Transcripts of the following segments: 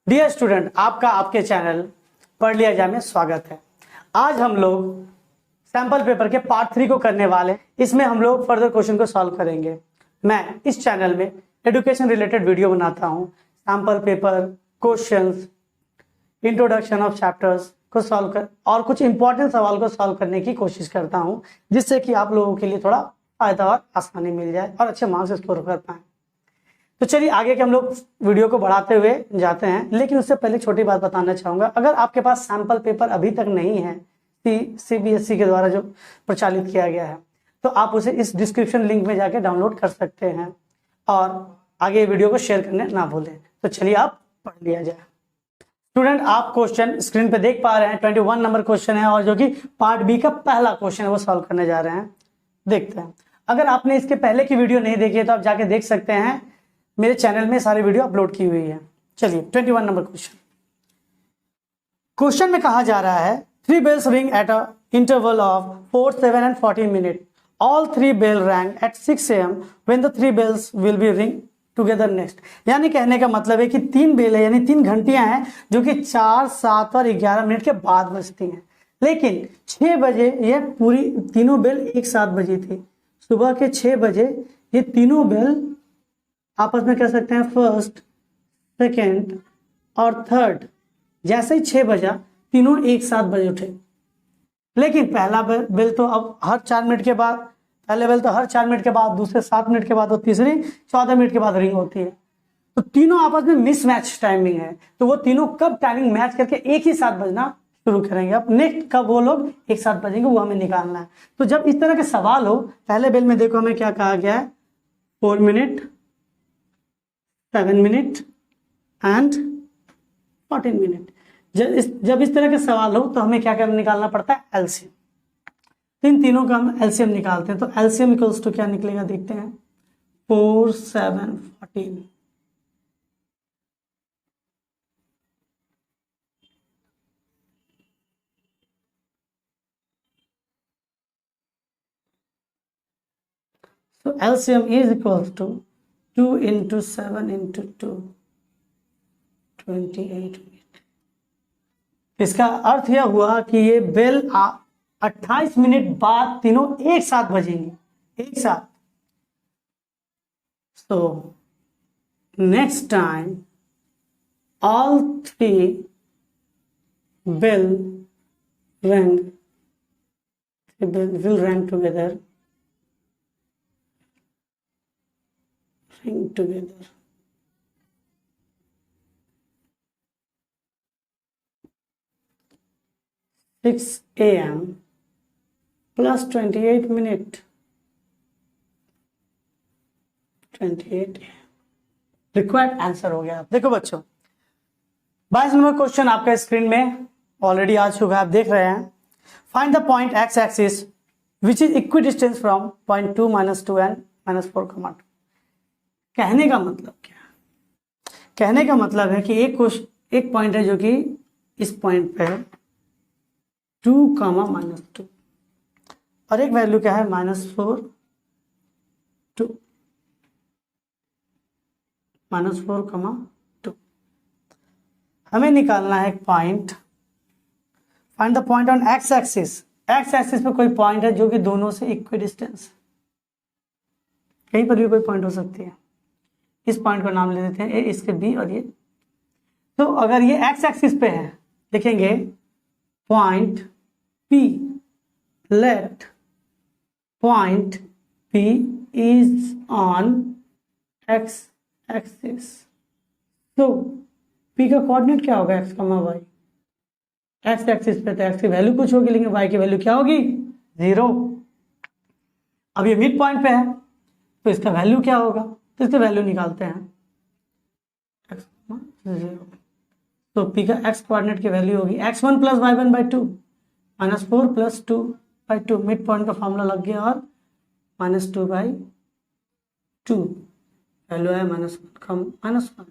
Dear student, आपका आपके channel पढ़ लिया जाए में स्वागत है। आज हम लोग सैंपल पेपर के पार्ट 3 को करने वाले हैं। इसमें हम लोग फर्दर क्वेश्चन को सॉल्व करेंगे। मैं इस चैनल में एजुकेशन रिलेटेड वीडियो बनाता हूं। Sample paper, questions, introduction of chapters को सॉल्व कर और कुछ इंपॉर्टेंट सवाल को सॉल्व करने की कोशिश करता हूं, जिससे कि आप लोगों के लिए थोड़ा फायदा और आसानी मिल जाए और अच्छे मार्क्स स्कोर कर पाए। तो चलिए आगे के हम लोग वीडियो को बढ़ाते हुए जाते हैं, लेकिन उससे पहले छोटी बात बताना चाहूंगा। अगर आपके पास सैंपल पेपर अभी तक नहीं है सीबीएसई के द्वारा जो प्रचालित किया गया है, तो आप उसे इस डिस्क्रिप्शन लिंक में जाके डाउनलोड कर सकते हैं और आगे वीडियो को शेयर करने ना भूलें। तो चलिए आप पढ़ लिया जाए। स्टूडेंट, आप क्वेश्चन स्क्रीन पे देख पा रहे हैं। 21 नंबर क्वेश्चन है और जो कि पार्ट बी का पहला क्वेश्चन है वो सॉल्व करने जा रहे हैं। देखते हैं। अगर आपने इसके पहले की वीडियो नहीं देखी है तो आप जाके देख सकते हैं, मेरे चैनल में सारी वीडियो अपलोड की हुई है। चलिए 21 नंबर क्वेश्चन में कहा जा रहा है 3 bells ring at a interval of 4, 7 and 14 minutes. All 3 bells rang at 6 am. When the 3 bells will be ring together next. यानी कहने का मतलब है कि 3 बेल है, यानी 3 घंटियां हैं जो कि 4, 7 और 11 मिनट के बाद बजती हैं। लेकिन 6 बजे ये पूरी तीनों बेल एक साथ बजी थी। सुबह के 6 बजे ये तीनों बेल आपस में कह सकते हैं फर्स्ट, सेकेंड और थर्ड। जैसे ही 6 बजा तीनों एक साथ बज उठे। लेकिन पहला बेल तो अब हर 4 मिनट के बाद, पहले बेल तो हर 4 मिनट के बाद, दूसरे 7 मिनट के बाद और तीसरी 14 मिनट के बाद रिंग होती है। तो तीनों आपस में मिसमैच टाइमिंग है। तो वो तीनों कब टाइमिंग मैच करके एक ही साथ बजना शुरू करेंगे। अब नेक्स्ट कब वो लोग एक साथ बजेंगे वो हमें निकालना है। तो जब इस तरह के सवाल हो, पहले बेल में देखो हमें क्या कहा गया है, 4 मिनट, 7 मिनट एंड 14 मिनट। जब इस तरह के सवाल हो तो हमें क्या करना, निकालना पड़ता है एलसीएम। तो इन तीनों का हम एलसीएम निकालते हैं। तो एलसीएम इक्वल्स टू क्या निकलेगा देखते हैं, 4, 7, 14। So LCM is equals to 2 into 7 into 2, 28 minute. इसका अर्थ यह हुआ कि ये बेल 28 मिनट बाद तीनों एक साथ बजेंगे, एक साथ। So next time all 3 bell will ring together. Ring together. (6 AM plus 28 minute. 28 required answer हो गया। देखो बच्चों, 22 नंबर क्वेश्चन आपका स्क्रीन में ऑलरेडी आ चुका है, आप देख रहे हैं। Find the point x axis which is equi distance from point 2, -2 and -4, 2। कहने का मतलब क्या है? कहने का मतलब है कि एक पॉइंट है जो कि इस पॉइंट पे है 2, -2 और एक वैल्यू क्या है -4, 2, -4, 2। हमें निकालना है एक point. Find the point on x axis. X axis पे कोई पॉइंट है जो कि दोनों से इक्वी डिस्टेंस, कहीं पर भी कोई पॉइंट हो सकती है। इस पॉइंट को नाम ले देते हैं ए, इसके बी और ये। तो अगर ये एक्स एक्सिस पे है, लिखेंगे point P, let point P is on x axis. तो पी का कोऑर्डिनेट क्या होगा, एक्स, वाई। एक्स एक्सिस पे तो एक्स की वैल्यू कुछ होगी, लेकिन वाई की वैल्यू क्या होगी, 0। अब ये मिड पॉइंट पे है तो इसका वैल्यू क्या होगा, तो इसका वैल्यू निकालते हैं x, 0। तो p का x कोऑर्डिनेट की वैल्यू होगी x1 + y1/2 -4 + 2/2। मिड पॉइंट का फॉर्मूला लग गया और -2/2 वैल्यू है -1।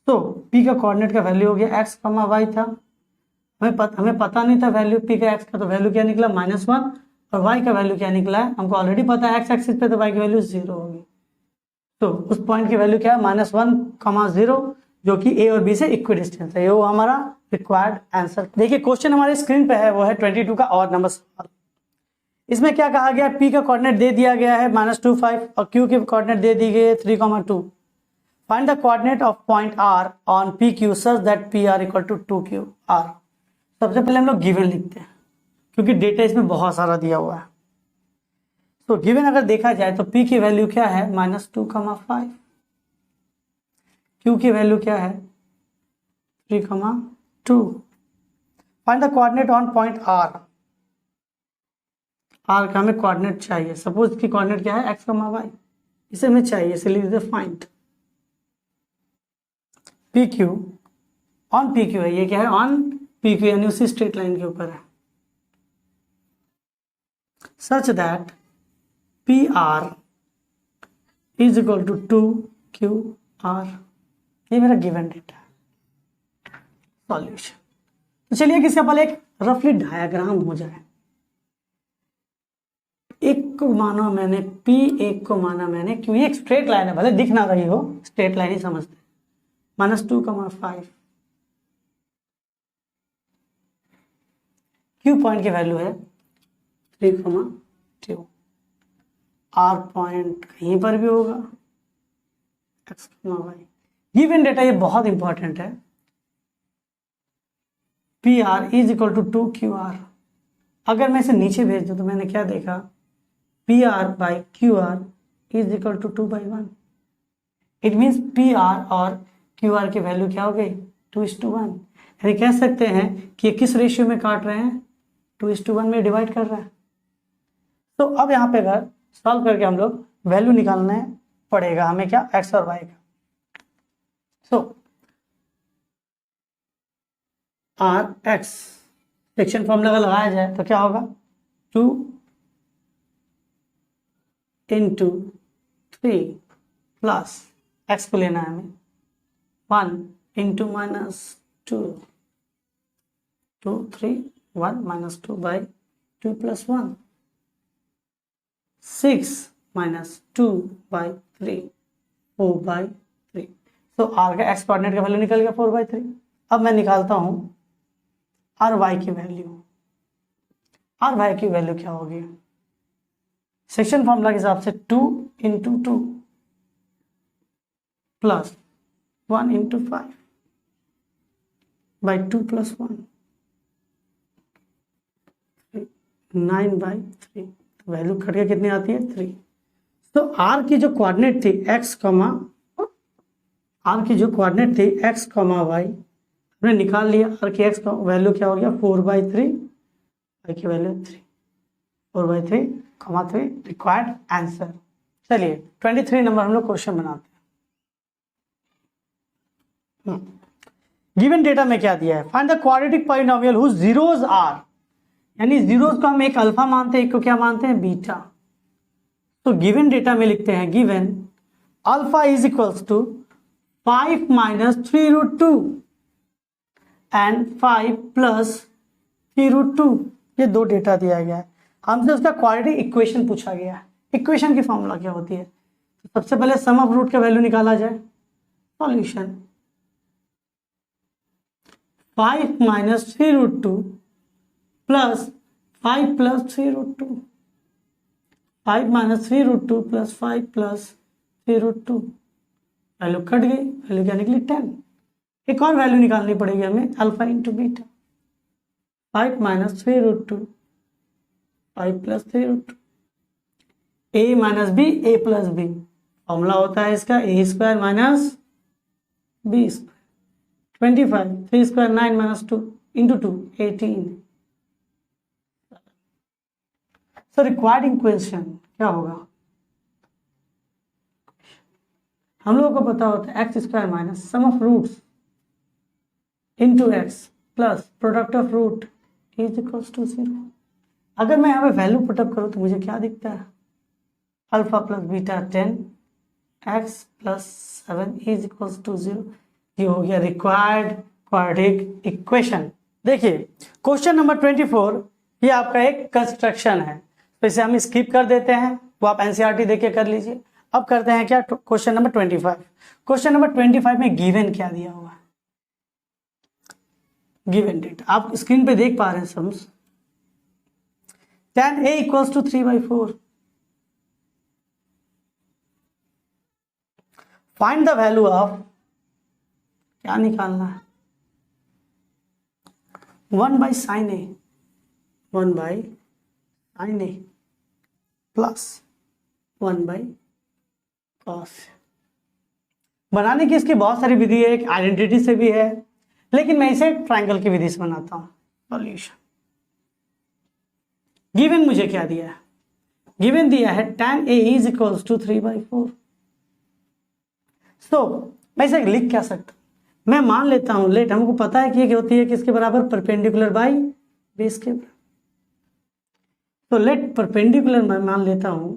तो p का कोऑर्डिनेट का वैल्यू हो गया x, y था। हमें पता नहीं था वैल्यू p का x का, तो वैल्यू क्या निकला -1, और y का वैल्यू क्या निकला है, हमको ऑलरेडी पता है x एक्सिस पे तो y की वैल्यू 0 होगी। तो उस पॉइंट की वैल्यू क्या है, -1, 0। जो कि ए और बी से इक्वी डिस्टेंस है। ये वो हमारा रिक्वायर्ड आंसर। देखिए क्वेश्चन हमारे स्क्रीन पे है, वो है 22 का और नंबर सवाल। इसमें क्या कहा गया, पी का कोऑर्डिनेट दे दिया गया है -2 5 और क्यू की कोऑर्डिनेट दे दी गई है 3,2। Find the coordinate of point R on P Q such that P R equal to 2 QR। सबसे पहले हम लोग गिवन लिखते हैं क्योंकि डेटा इसमें बहुत सारा दिया हुआ है। तो गिवन अगर देखा जाए तो P की वैल्यू क्या है -2, 5। Q की वैल्यू क्या है 3,2। Find the coordinate on point R। R का हमें कोऑर्डिनेट चाहिए। सपोज की कोऑर्डिनेट क्या है x, y, इसे हमें चाहिए, इसलिए लिख they find PQ on PQ है। ये क्या है ऑन PQ यानी उसी स्ट्रेट लाइन के ऊपर है। Such that PR is equal to 2QR। ये मेरा गिवन डेटा है। सॉल्यूशन, तो चलिए किसका पहले एक रफली डायग्राम हो जाए। एक को माना मैंने P, एक को माना मैंने Q। ये एक स्ट्रेट लाइन है, भले दिख ना रही हो, स्ट्रेट लाइन ही समझते हैं। -2, 5। Q पॉइंट की वैल्यू है 3,2। R पॉइंट कहीं पर भी होगा x, y। गिवन डेटा ये बहुत इंपॉर्टेंट है। PR is equal to 2QR। अगर मैं इसे नीचे भेज दूं तो मैंने क्या देखा, PR by QR is equal to 2/1। It means PR और QR की वैल्यू क्या हो गई 2:1। यानी कह सकते हैं कि ये किस रेशियो में काट रहे हैं 2:1 में डिवाइड कर रहा है। तो अब यहाँ पे अगर सॉल्व करके हम लोग वैल्यू निकालना पड़ेगा हमें, क्या x और y का। सो RX सेक्शन फॉर्मूला अगर लगाया जाए तो क्या होगा 2 × 3 प्लस x को लेना है हमें 1 × -2 2 3 1 -2/2 + 1 6 -2/3 4/3। तो R का x कोऑर्डिनेट का वैल्यू निकल गया 4/3। अब मैं निकालता हूं RY की वैल्यू। RY की वैल्यू क्या होगी, सेक्शन फॉर्मूला के हिसाब से 2 × 2 प्लस 1 × 5/2 + 1 9/3। वैल्यू कट के कितनी आती है 3। तो R की जो कोऑर्डिनेट थी x, R की जो कोऑर्डिनेट थी x, y हमने निकाल लिया। R की x का वैल्यू क्या हो गया 4/3, y की वैल्यू 3। 4/3, 3 required answer. चलिए 23 नंबर हम लोग क्वेश्चन बनाते हैं। गिवन डेटा में क्या दिया है, find the quadratic polynomial whose zeroes are. यानी जीरोज को हम एक अल्फा मानते हैं, एक को क्या मानते हैं बीटा। तो गिवन डेटा में लिखते हैं given alpha is equals to 5 - 3√2 and 5 + 3√2। ये दो डेटा दिया गया है, हमसे उसका क्वाड्रेटिक इक्वेशन पूछा गया है। इक्वेशन की फॉर्मूला क्या होती है, तो सबसे पहले सम ऑफ रूट का वैल्यू निकाला जाए। Solution 5 - 3√2 plus 5 + 3√2। 5 - 3√2 plus 5 + 3√2। Value cut गई, वैल्यू क्या निकली 10। एक और वैल्यू निकालनी पड़ेगी हमें alpha × beta. 5 - 3√2 5 + 3√2। a - b a + b formula होता है इसका a² - b²। 25 3² 9 - 2 × 2 18। So required equation क्या होगा, हम लोगों को पता होता है x² minus sum of roots into x plus product of root is equals to 0। अगर मैं यहाँ पे वैल्यू पुटअप करूँ तो मुझे क्या दिखता है, alpha plus beta 10 x plus 7 is equals to 0। ये हो गया रिक्वायर्ड क्वाड्रेटिक इक्वेशन। देखिए क्वेश्चन नंबर 24 ये आपका एक कंस्ट्रक्शन है, तो इसे हम स्किप कर देते हैं, वो आप एनसीईआरटी देख के कर लीजिए। अब करते हैं क्या, क्वेश्चन नंबर 25। क्वेश्चन नंबर 25 में गिवन क्या दिया हुआ है, गिवन डेट आप स्क्रीन पे देख पा रहे हैं sums. tan a equals to 3/4। Find the value of, क्या निकालना है, 1/sin a, 1/sin a plus 1/cos। बनाने की इसकी बहुत सारी विधि है, एक आइडेंटिटी से भी है, लेकिन मैं इसे ट्रायंगल की विधि से बनाता हूं। सॉल्यूशन, गिवन मुझे क्या दिया है, गिवन दिया है tan a is equals to 3/4। So मैं इसे लिख क्या सकता हूं, मैं मान लेता हूं लेट, हमको पता है कि ये होती है किसके बराबर, परपेंडिकुलर बाई बेस के बराबर। तो लेट परपेंडिकुलर मैं मान लेता हूं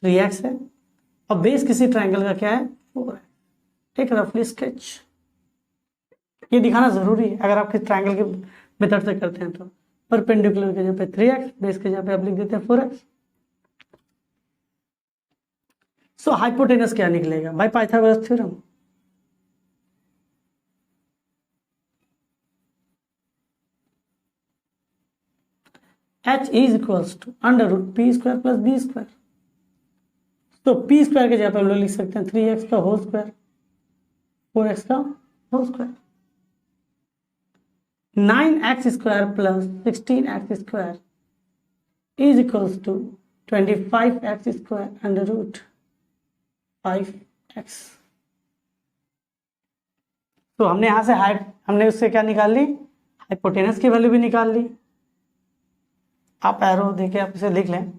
3x है और बेस किसी ट्रायंगल का क्या है, 4 है। एक रफली स्केच, ये दिखाना जरूरी है अगर आप किस ट्रायंगल के मेथड से करते हैं। तो परपेंडिकुलर के जगह पे 3x, बेस के जगह पे आप लिख देते हैं 4x। सो हाइपोटेनस क्या निकलेगा, by Pythagoras theorem. h is equals to √p² plus b²। तो p² के जगह पे हम लोग लिख सकते हैं 3x का होल स्क्वायर, 4x का whole square, 9x² plus 16x² is equals to 25x² √5x। तो हमने यहां से हमने उससे क्या निकाल ली, हाइपोटेनस की वैल्यू भी निकाल ली। आप एरो देके आप इसे लिख लें।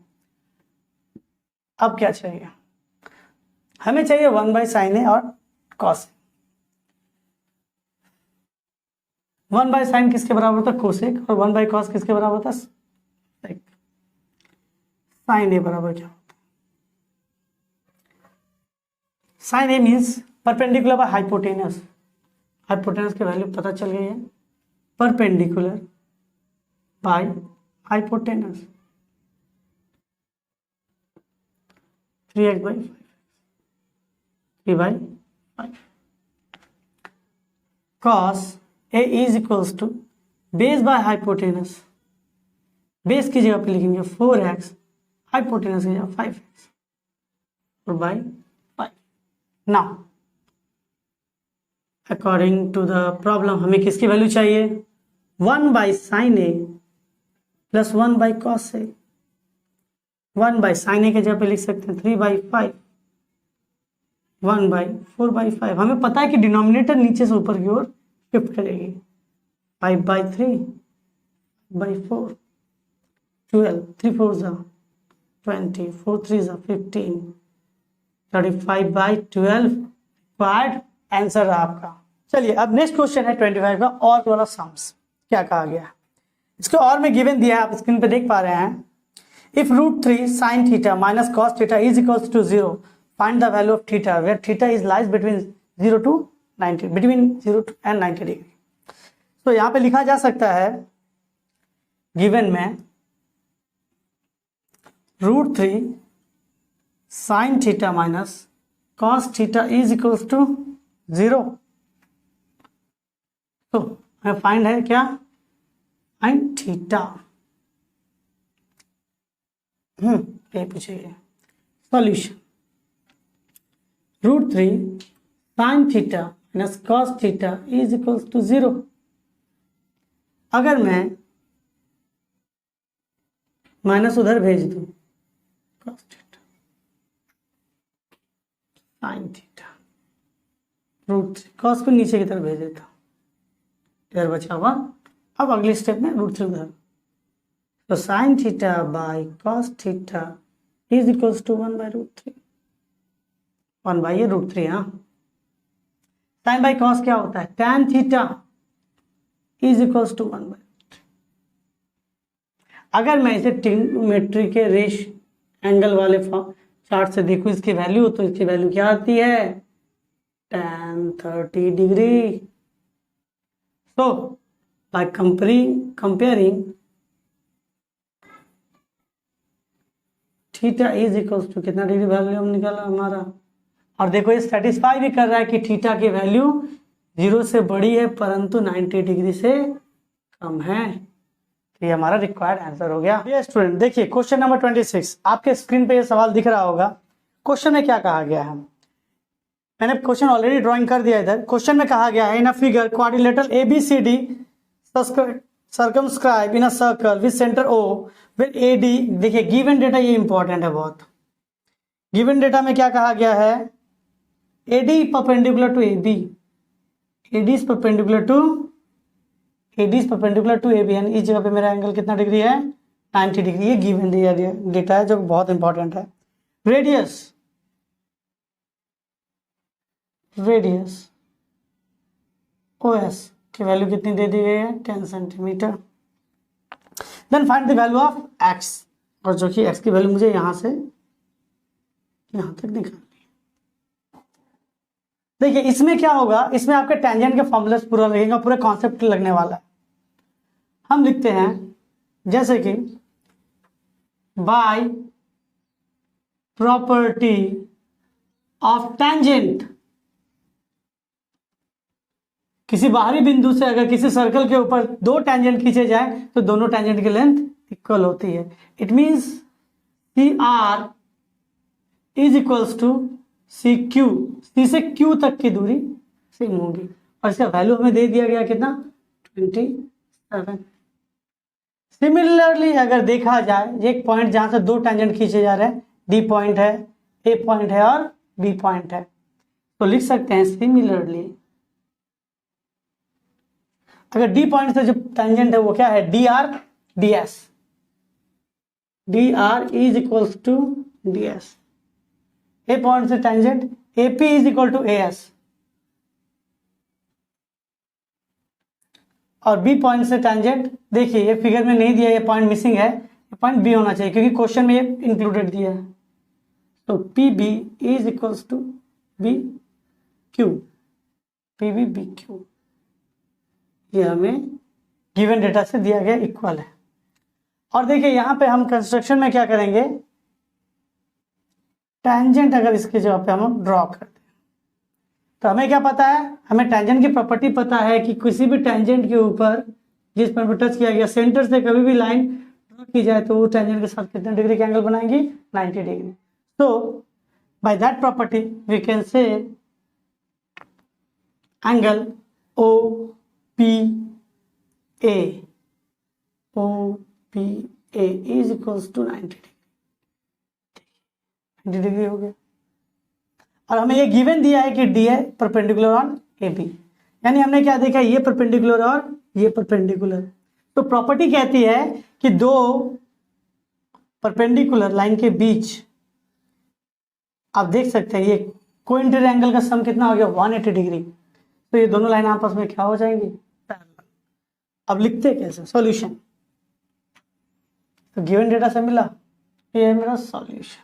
अब क्या चाहिए, हमें चाहिए 1/sin a और cos। 1/sin किसके बराबर होता है, कोसेक, और 1/cos किसके बराबर होता है, सेक। sin a बराबर क्या होता है, sin a means perpendicular by hypotenuse. Hypotenuse की वैल्यू पता चल गई है, perpendicular by hypotenuse 3x/5, 3/5। cos a is equals to base by hypotenuse, base की जगह पे लिखेंगे 4x, हाइपोटेनस की जगह 5x, 4/5। Now according to the problem हमें किसकी वैल्यू चाहिए, 1/sin a plus 1/cos a। 1/sin a के जगह पे लिख सकते हैं 3/5, 1/4/5। हमें पता है कि डिनोमिनेटर नीचे से ऊपर की ओर शिफ्ट करेगी, 5/3/4, 12, 3 4 20, 4 3 15, 35/12 रिक्वायर्ड आंसर रहा आपका। चलिए अब नेक्स्ट क्वेश्चन है 25 का, और वाला सम्स। क्या कहा गया है इसको, और में गिवन दिया है, आप स्क्रीन पे देख पा रहे हैं। If √3 sin theta minus cos theta is equals to 0, find the value of theta where theta is lies between 0 to 90, between 0 and 90 degree. तो यहां पे लिखा जा सकता है गिवन में √3 sin theta minus cos theta is equals to 0। तो हमें फाइंड है क्या, sin थीटा। ये पूछिए solution, √3 sin theta minus cos theta is equals to 0। अगर मैं माइनस उधर भेज दूं, cos theta sin theta, √3 cos को नीचे की तरफ भेज देता हूं, इधर बचा हुआ। अब अगले स्टेप में √3 उधर, तो sin theta by cos theta is equals to 1/√3, 1/√3। हाँ, sin बाई cos क्या होता है, tan theta is equals to 1/√3। अगर मैं इसे ट्रिग्नोमेट्री के रेश एंगल वाले चार्ट से देखूं इसकी वैल्यू, तो इसकी वैल्यू क्या आती है, tan 30 डिग्री। तो by comparing theta is equal to कितना डिग्री वैल्यू हम निकाला हमारा, और देखो ये सेटिस्फाई भी कर रहा है कि थीटा की वैल्यू 0 से बड़ी है परंतु 90 डिग्री से कम है। तो ये हमारा रिक्वायर्ड आंसर हो गया। ये स्टूडेंट देखिए क्वेश्चन नंबर 26 आपके स्क्रीन पे ये सवाल दिख रहा होगा। क्वेश्चन में क्या कहा गया है, मैंने क्वेश्चन ऑलरेडी ड्राइंग कर दिया इधर। क्वेश्चन में कहा गया है in a figure quadrilateral ABCD circumscribe in a circle with center O where AD, देखिए गिवन डेटा ये इंपॉर्टेंट है बहुत। गिवन डेटा में क्या कहा गया है, AD perpendicular to AB, AD is perpendicular to AB, यानी इस जगह पे मेरा एंगल कितना डिग्री है 90 डिग्री। ये गिवन डेटा है जो बहुत इंपॉर्टेंट है। रेडियस OS की वैल्यू कितनी दे दी गई है 10 centimetre. Then find the value of x, और जो कि x की वैल्यू मुझे यहां से यहां तक निकालनी है। देखिए इसमें क्या होगा, इसमें आपके टेंजेंट के फॉर्मूले पूरा लगेगा, पूरा कॉन्सेप्ट लगने वाला है। हम लिखते हैं जैसे कि बाय प्रॉपर्टी ऑफ टेंजेंट, किसी बाहरी बिंदु से अगर किसी सर्कल के ऊपर दो टेंजेंट खींचे जाए तो दोनों टेंजेंट की लेंथ इक्वल होती है। It means C R is equals to C Q, C से क्यू तक की दूरी सेम होगी, और इसका वैल्यू हमें दे दिया गया कितना 27। सिमिलरली अगर देखा जाए एक पॉइंट जहां से दो टेंजेंट खींचे जा रहे हैं, डी पॉइंट है, ए पॉइंट है और बी पॉइंट है, तो लिख सकते हैं सिमिलरली अगर डी पॉइंट से जो टेंजेंट है वो क्या है D R D S, D R is equals to D S. A point से tangent A P is equal to A S, और बी पॉइंट से टेंजेंट देखिए ये फिगर में नहीं दिया, ये पॉइंट मिसिंग है, ये पॉइंट बी होना चाहिए क्योंकि क्वेश्चन में ये इंक्लूडेड दिया है। तो P B is equals to B Q, P B B Q, ये हमें गिवन डेटा से दिया गया इक्वल है। और देखिए यहां पे हम कंस्ट्रक्शन में क्या करेंगे, टेंजेंट अगर इसके जगह पे हम ड्रॉ करते हैं तो हमें क्या पता है, हमें टेंजेंट की प्रॉपर्टी पता है कि किसी भी टेंजेंट के ऊपर जिस पॉइंट पर टच किया गया सेंटर से कभी भी लाइन ड्रॉ की जाए तो वो टेंजेंट के साथ कितने डिग्री के एंगल बनाएंगी 90 डिग्री। तो by that property we can say angle O P A is equals to 90 degree हो गया। और हमें ये गिवन दिया है कि डी है परपेंडिकुलर ऑन ए बी, यानी हमने क्या देखा, ये परपेंडिकुलर और ये परपेंडिकुलर। तो प्रॉपर्टी कहती है कि दो परपेंडिकुलर लाइन के बीच आप देख सकते हैं ये कोइंसिडेंट एंगल का सम कितना हो गया 180 डिग्री, तो ये दोनों लाइन आपस में क्या हो जाएंगी पैरेलल। अब लिखते कैसे, सॉल्यूशन, तो गिवन डेटा से मिला, ये है मेरा सॉल्यूशन।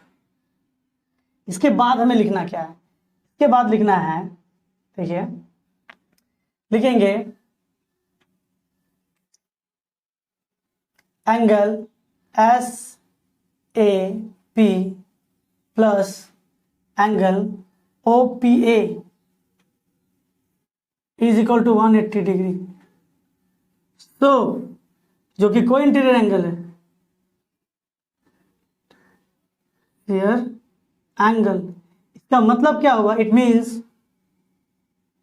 इसके बाद हमें लिखना क्या है, इसके बाद लिखना है, देखिए लिखेंगे angle S A P plus angle O P A is equal to 180 degree. तो जो कि कोई इंटीरियर एंगल है, हियर एंगल, इसका मतलब क्या होगा, it means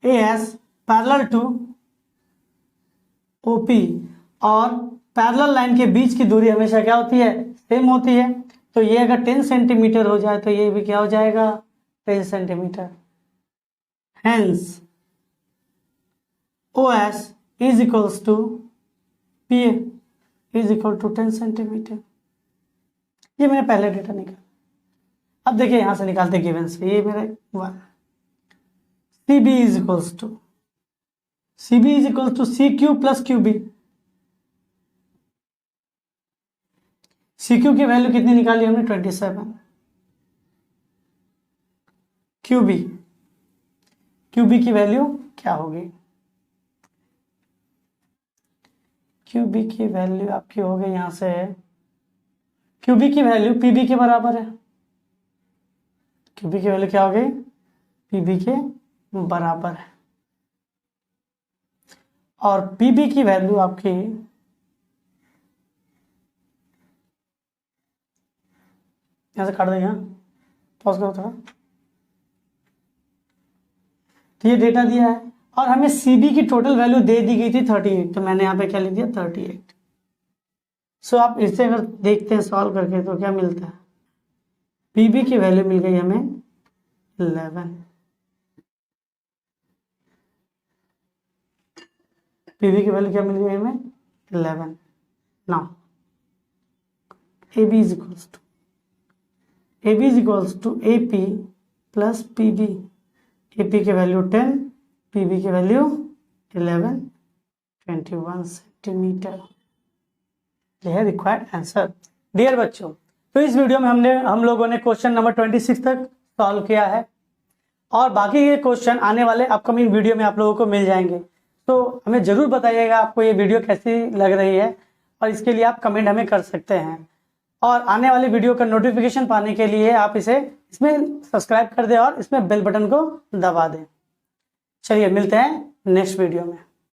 A S parallel to O P, और पैरेलल लाइन के बीच की दूरी हमेशा क्या होती है सेम होती है। तो ये अगर 10 सेंटीमीटर हो जाए तो ये भी क्या हो जाएगा 10 centimetre. Hence O S is equals to P is equal to 10 centimetre. ये मैंने पहले डेटा निकाला। अब देखिए यहां से निकालते गिवन से, ये मेरा 1 C B is equals to C Q plus Q B. C Q की वैल्यू कितनी निकाली हमने 27, क्यू बी की वैल्यू क्या होगी, क्यू बी की वैल्यू आपकी हो गई यहां से QB की वैल्यू PB के बराबर है। QB की वैल्यू क्या हो गई? PB के बराबर है। और PB की वैल्यू आपकी यहां से काट देंगे, पॉज करो थोड़ा। तो ये डेटा दिया है और हमें CB की टोटल वैल्यू दे दी गई थी 38, तो मैंने यहाँ पे क्या लिख दिया 38। सो आप इससे अगर देखते हैं सॉल्व करके तो क्या मिलता है? PB की वैल्यू मिल गई हमें 11। PB की वैल्यू क्या मिल गई हमें? 11। Now AB is equals to AP plus PB। AP की वैल्यू 10, PB की वैल्यू 11, 21 सेंटीमीटर। यह है रिक्वायर्ड आंसर। डियर बच्चों, तो इस वीडियो में हम लोगों ने क्वेश्चन नंबर 26 तक सॉल्व किया है और बाकी के क्वेश्चन आने वाले अपकमिंग वीडियो में आप लोगों को मिल जाएंगे। तो हमें जरूर बताइएगा आपको ये वीडियो कैसी लग रही है और इसके लिए आप कमेंट हमें कर सकते हैं। और आने वाले वीडियो का नोटिफिकेशन पाने के लिए आप इसमें सब्सक्राइब कर दें और इसमें बेल बटन को दबा दें। चलिए मिलते हैं नेक्स्ट वीडियो में।